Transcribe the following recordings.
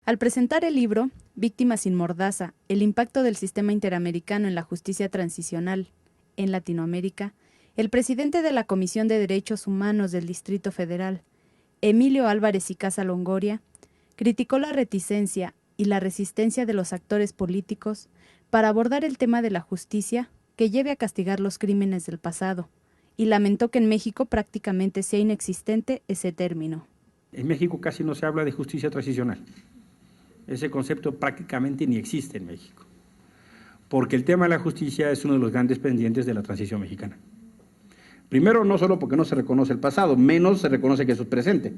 Al presentar el libro, Víctimas sin Mordaza, el impacto del sistema interamericano en la justicia transicional en Latinoamérica, el presidente de la Comisión de Derechos Humanos del Distrito Federal, Emilio Álvarez y Casa Longoria, criticó la reticencia y la resistencia de los actores políticos para abordar el tema de la justicia que lleve a castigar los crímenes del pasado, y lamentó que en México prácticamente sea inexistente ese término. En México casi no se habla de justicia transicional. Ese concepto prácticamente ni existe en México, porque el tema de la justicia es uno de los grandes pendientes de la transición mexicana. Primero, no solo porque no se reconoce el pasado, menos se reconoce que eso es presente.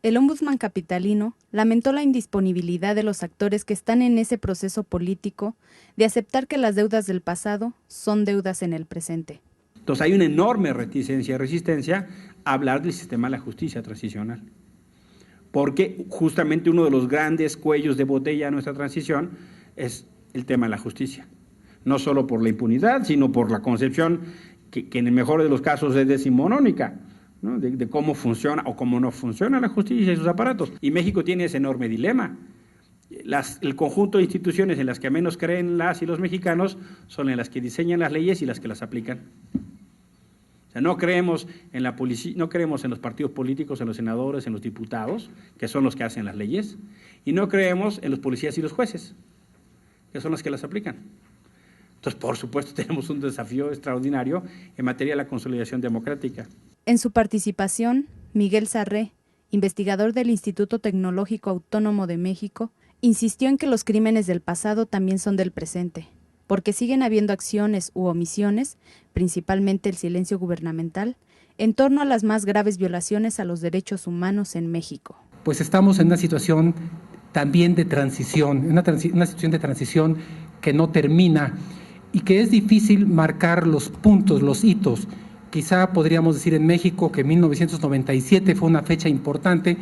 El ombudsman capitalino lamentó la indisponibilidad de los actores que están en ese proceso político de aceptar que las deudas del pasado son deudas en el presente. Entonces hay una enorme reticencia y resistencia a hablar del sistema de la justicia transicional, porque justamente uno de los grandes cuellos de botella de nuestra transición es el tema de la justicia, no solo por la impunidad, sino por la concepción que en el mejor de los casos es decimonónica, ¿no? de cómo funciona o cómo no funciona la justicia y sus aparatos. Y México tiene ese enorme dilema. El conjunto de instituciones en las que menos creen las y los mexicanos son en las que diseñan las leyes y las que las aplican. O sea, no creemos en la policía, no creemos en los partidos políticos, en los senadores, en los diputados, que son los que hacen las leyes, y no creemos en los policías y los jueces, que son los que las aplican. Entonces, por supuesto, tenemos un desafío extraordinario en materia de la consolidación democrática. En su participación, Miguel Sarré, investigador del Instituto Tecnológico Autónomo de México, insistió en que los crímenes del pasado también son del presente, porque siguen habiendo acciones u omisiones, principalmente el silencio gubernamental, en torno a las más graves violaciones a los derechos humanos en México. Pues estamos en una situación también de transición, una situación de transición que no termina y que es difícil marcar los puntos, los hitos. Quizá podríamos decir en México que 1997 fue una fecha importante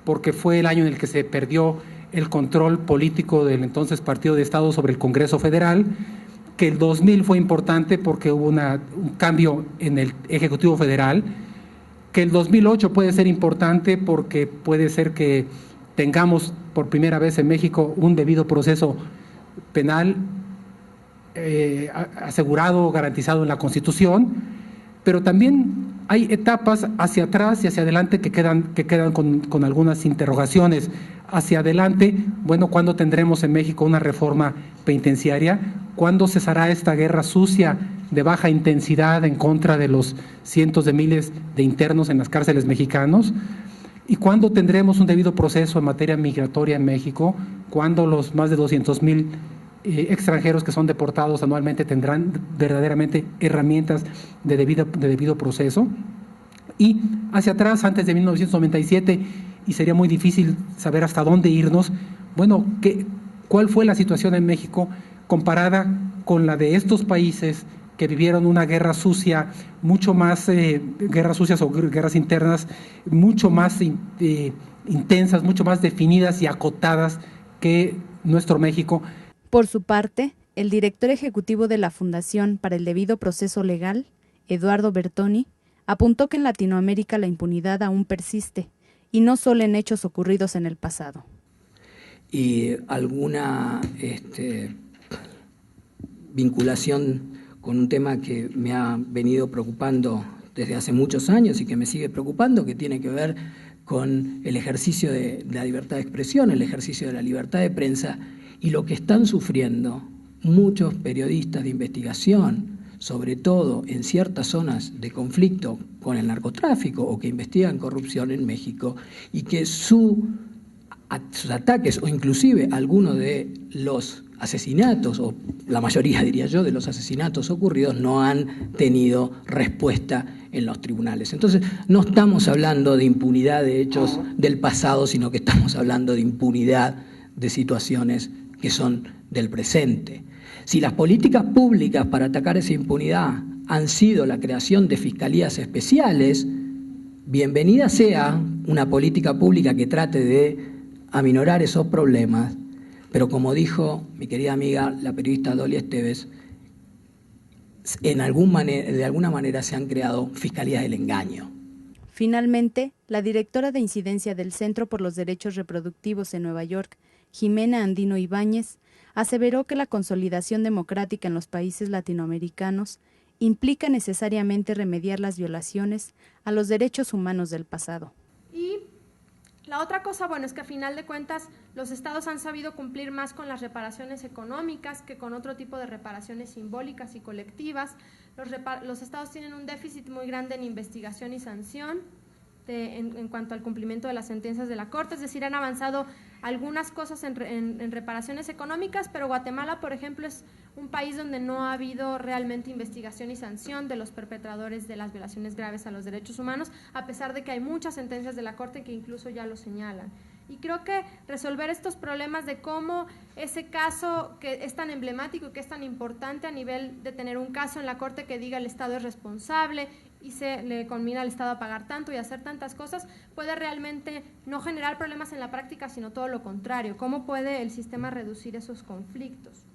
porque fue el año en el que se perdió el control político del entonces Partido de Estado sobre el Congreso Federal, que el 2000 fue importante porque hubo un cambio en el Ejecutivo Federal, que el 2008 puede ser importante porque puede ser que tengamos por primera vez en México un debido proceso penal asegurado, garantizado en la Constitución, pero también hay etapas hacia atrás y hacia adelante que quedan con algunas interrogaciones. Hacia adelante, bueno, ¿cuándo tendremos en México una reforma penitenciaria? ¿Cuándo cesará esta guerra sucia de baja intensidad en contra de los cientos de miles de internos en las cárceles mexicanos? ¿Y cuándo tendremos un debido proceso en materia migratoria en México? ¿Cuándo los más de 200,000 extranjeros que son deportados anualmente tendrán verdaderamente herramientas de debido proceso? Y hacia atrás, antes de 1997, y sería muy difícil saber hasta dónde irnos, bueno, ¿cuál fue la situación en México comparada con la de estos países que vivieron una guerra sucia, mucho más, guerras sucias o guerras internas, mucho más intensas, mucho más definidas y acotadas que nuestro México? Por su parte, el director ejecutivo de la Fundación para el Debido Proceso Legal, Eduardo Bertoni, apuntó que en Latinoamérica la impunidad aún persiste, y no solo en hechos ocurridos en el pasado. Y alguna vinculación con un tema que me ha venido preocupando desde hace muchos años y que me sigue preocupando, que tiene que ver con el ejercicio de la libertad de expresión, el ejercicio de la libertad de prensa y lo que están sufriendo muchos periodistas de investigación, sobre todo en ciertas zonas de conflicto con el narcotráfico o que investigan corrupción en México, y que sus ataques o inclusive algunos de los asesinatos, o la mayoría diría yo de los asesinatos ocurridos, no han tenido respuesta en los tribunales. Entonces no estamos hablando de impunidad de hechos del pasado, sino que estamos hablando de impunidad de situaciones que son del presente. Si las políticas públicas para atacar esa impunidad han sido la creación de fiscalías especiales, bienvenida sea una política pública que trate de aminorar esos problemas, pero como dijo mi querida amiga, la periodista Dolly Esteves, de alguna manera se han creado fiscalías del engaño. Finalmente, la directora de incidencia del Centro por los Derechos Reproductivos en Nueva York, Jimena Andino Ibáñez, aseveró que la consolidación democrática en los países latinoamericanos implica necesariamente remediar las violaciones a los derechos humanos del pasado. Y la otra cosa, bueno, es que a final de cuentas los estados han sabido cumplir más con las reparaciones económicas que con otro tipo de reparaciones simbólicas y colectivas. Los estados tienen un déficit muy grande en investigación y sanción en cuanto al cumplimiento de las sentencias de la Corte, es decir, han avanzado algunas cosas en reparaciones económicas, pero Guatemala, por ejemplo, es un país donde no ha habido realmente investigación y sanción de los perpetradores de las violaciones graves a los derechos humanos, a pesar de que hay muchas sentencias de la Corte que incluso ya lo señalan. Y creo que resolver estos problemas de cómo ese caso que es tan emblemático y que es tan importante a nivel de tener un caso en la Corte que diga el Estado es responsable y se le conmina al Estado a pagar tanto y hacer tantas cosas, puede realmente no generar problemas en la práctica, sino todo lo contrario. ¿Cómo puede el sistema reducir esos conflictos?